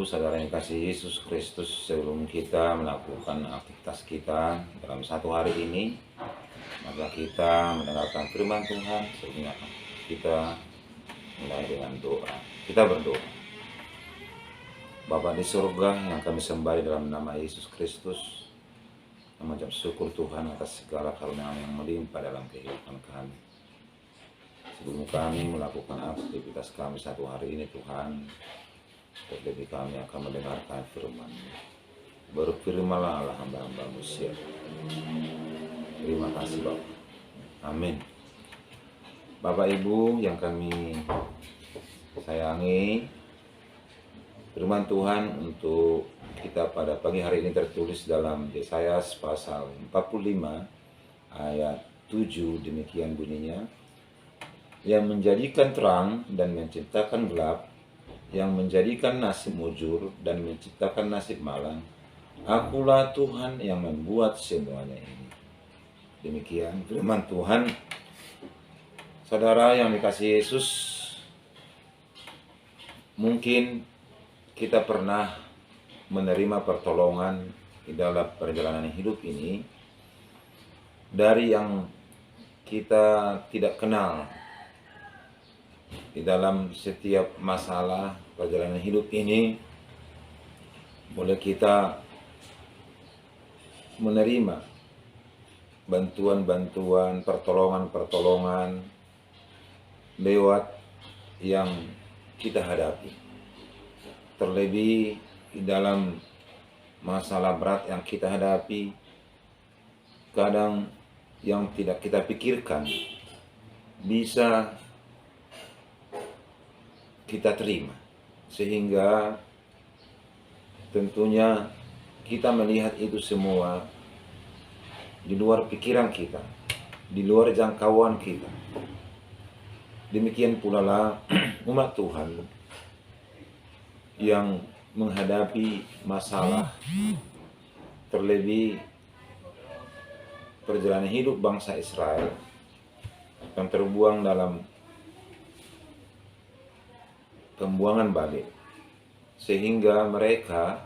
Ibu, saudara yang kasih Yesus Kristus, sebelum kita melakukan aktivitas kita dalam satu hari ini, maka kita mendengarkan firman Tuhan. Sebelumnya kita mulai dengan doa. Kita berdoa. Bapa di surga yang kami sembah dalam nama Yesus Kristus, kami mengucap syukur Tuhan atas segala karunia yang melimpah dalam kehidupan kami. Sebelum kami melakukan aktivitas kami satu hari ini, Tuhan, terlebih kami akan mendengarkan firman-Mu. Berfirmanlah Allah hamba-hamba-Mu siap. Terima kasih Bapak. Amin. Bapak Ibu yang kami sayangi, firman Tuhan untuk kita pada pagi hari ini tertulis dalam Yesaya pasal 45 ayat 7, demikian bunyinya. Yang menjadikan terang dan menciptakan gelap, yang menjadikan nasib mujur dan menciptakan nasib malang, Akulah Tuhan yang membuat semuanya ini. Demikian firman Tuhan. Saudara yang dikasihi Yesus, mungkin kita pernah menerima pertolongan di dalam perjalanan hidup ini dari yang kita tidak kenal. Di dalam setiap masalah perjalanan hidup ini, boleh kita menerima bantuan-bantuan, pertolongan-pertolongan lewat yang kita hadapi. Terlebih di dalam masalah berat yang kita hadapi, kadang yang tidak kita pikirkan bisa kita terima, sehingga tentunya kita melihat itu semua di luar pikiran kita, di luar jangkauan kita. Demikian pula lah umat Tuhan yang menghadapi masalah, terlebih perjalanan hidup bangsa Israel yang terbuang dalam pembuangan Babel, sehingga mereka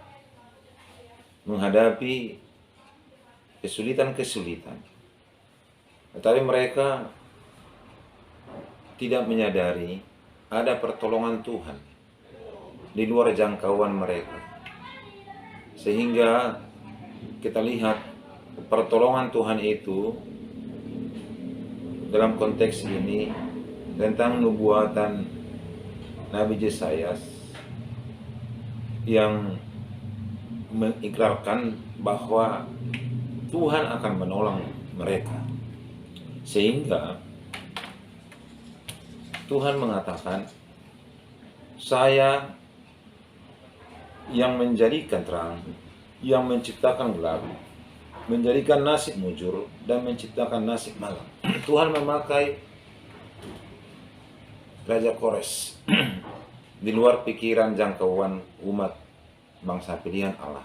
menghadapi kesulitan-kesulitan. Tetapi mereka tidak menyadari ada pertolongan Tuhan di luar jangkauan mereka. Sehingga kita lihat pertolongan Tuhan itu dalam konteks ini tentang nubuatan Nabi Yesaya yang mengikrarkan bahwa Tuhan akan menolong mereka. Sehingga Tuhan mengatakan, Saya yang menjadikan terang, yang menciptakan gelap, menjadikan nasib mujur, dan menciptakan nasib malang. Tuhan memakai Raja Kores di luar pikiran jangkauan umat bangsa pilihan Allah.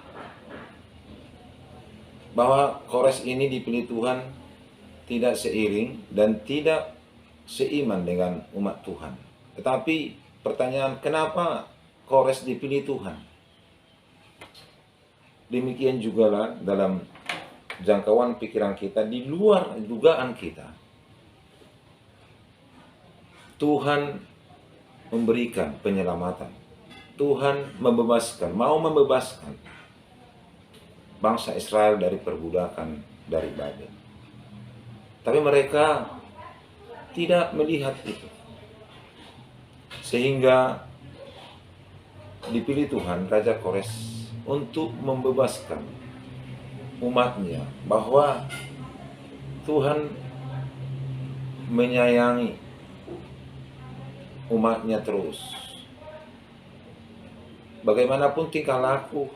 Bahwa Kores ini dipilih Tuhan tidak seiring dan tidak seiman dengan umat Tuhan. Tetapi pertanyaan, kenapa Kores dipilih Tuhan? Demikian juga lah dalam jangkauan pikiran kita, di luar dugaan kita. Tuhan memberikan penyelamatan. Tuhan membebaskan, mau membebaskan bangsa Israel dari perbudakan dari Babel. Tapi mereka tidak melihat itu. Sehingga dipilih Tuhan Raja Kores untuk membebaskan umatnya, bahwa Tuhan menyayangi umatnya terus. Bagaimanapun tingkah laku,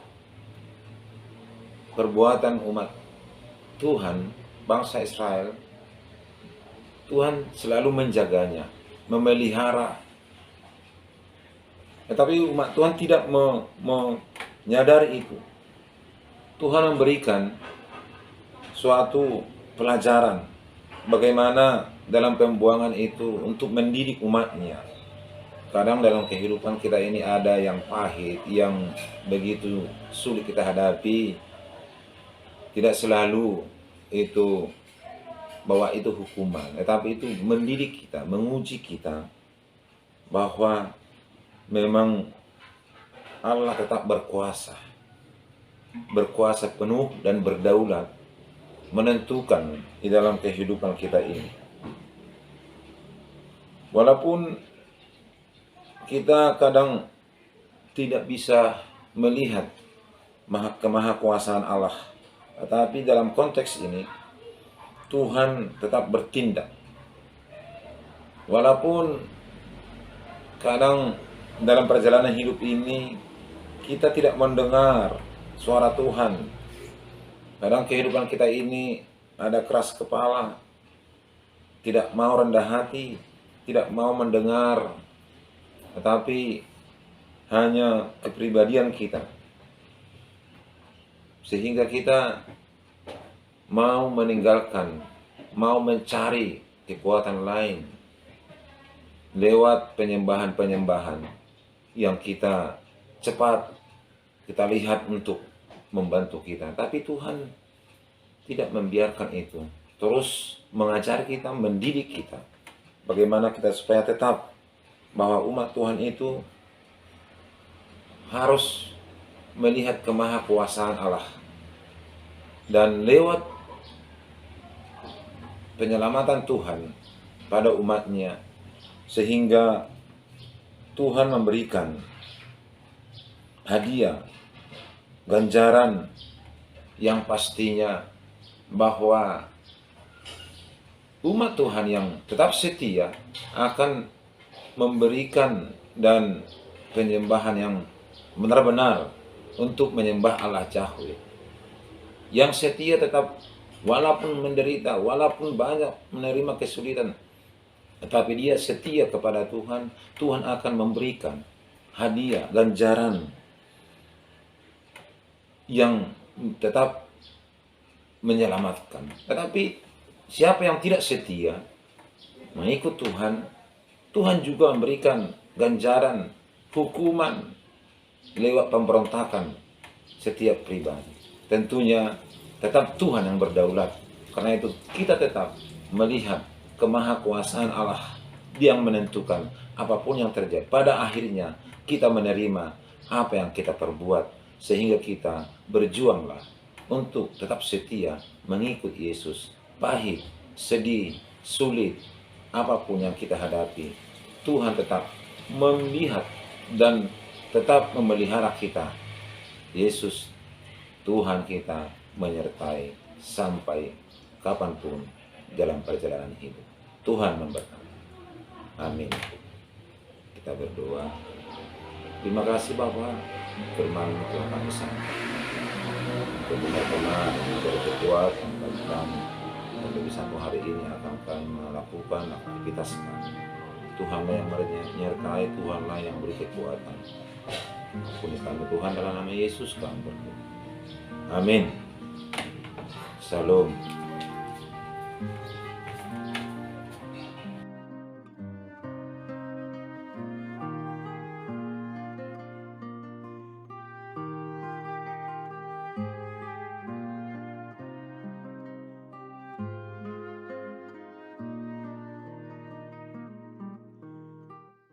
perbuatan umat Tuhan, bangsa Israel, Tuhan selalu menjaganya, memelihara. Tetapi umat Tuhan tidak menyadari itu. Tuhan memberikan suatu pelajaran bagaimana dalam pembuangan itu untuk mendidik umatnya. kadang dalam kehidupan kita ini ada yang pahit, yang begitu sulit kita hadapi. Tidak selalu itu bahwa itu hukuman, tetapi itu mendidik kita, menguji kita bahwa memang Allah tetap berkuasa, berkuasa penuh dan berdaulat menentukan di dalam kehidupan kita ini. Walaupun kita kadang tidak bisa melihat kemahakuasaan Allah, tetapi dalam konteks ini Tuhan tetap bertindak. Walaupun kadang dalam perjalanan hidup ini kita tidak mendengar suara Tuhan. Kadang kehidupan kita ini ada keras kepala, tidak mau rendah hati, tidak mau mendengar, tetapi hanya kepribadian kita. Sehingga kita mau meninggalkan, mau mencari kekuatan lain lewat penyembahan-penyembahan yang kita cepat kita lihat untuk membantu kita. Tapi Tuhan tidak membiarkan itu. Terus mengajar kita, mendidik kita. Bagaimana kita supaya tetap bahwa umat Tuhan itu harus melihat kemahakuasaan Allah. Dan lewat penyelamatan Tuhan pada umatnya, sehingga Tuhan memberikan hadiah, ganjaran yang pastinya bahwa umat Tuhan yang tetap setia akan memberikan dan penyembahan yang benar-benar untuk menyembah Allah Yahweh. Yang setia tetap walaupun menderita, walaupun banyak menerima kesulitan, tetapi dia setia kepada Tuhan, Tuhan akan memberikan hadiah, ganjaran yang tetap menyelamatkan. Tetapi siapa yang tidak setia mengikut Tuhan, Tuhan juga memberikan ganjaran, hukuman lewat pemberontakan setiap pribadi. Tentunya tetap Tuhan yang berdaulat. Karena itu kita tetap melihat kemahakuasaan Allah yang menentukan apapun yang terjadi. Pada akhirnya kita menerima apa yang kita perbuat, sehingga kita berjuanglah untuk tetap setia mengikut Yesus. Pahit, sedih, sulit, apapun yang kita hadapi, Tuhan tetap melihat dan tetap memelihara kita. Yesus, Tuhan kita, menyertai sampai kapanpun dalam perjalanan hidup. Tuhan memberkati. Amin. Kita berdoa. Terima kasih Bapa, firman telah kami sampaikan. Benar-benar menjadi kekuatan bagi kami. Dan lebih satu hari ini akan kami melakukan aktivitas kami. Tuhanlah yang menyertai, Tuhanlah yang beri kekuatan. Ampuni kami Tuhan, dalam nama Yesus kami berdoa. Amin. Shalom.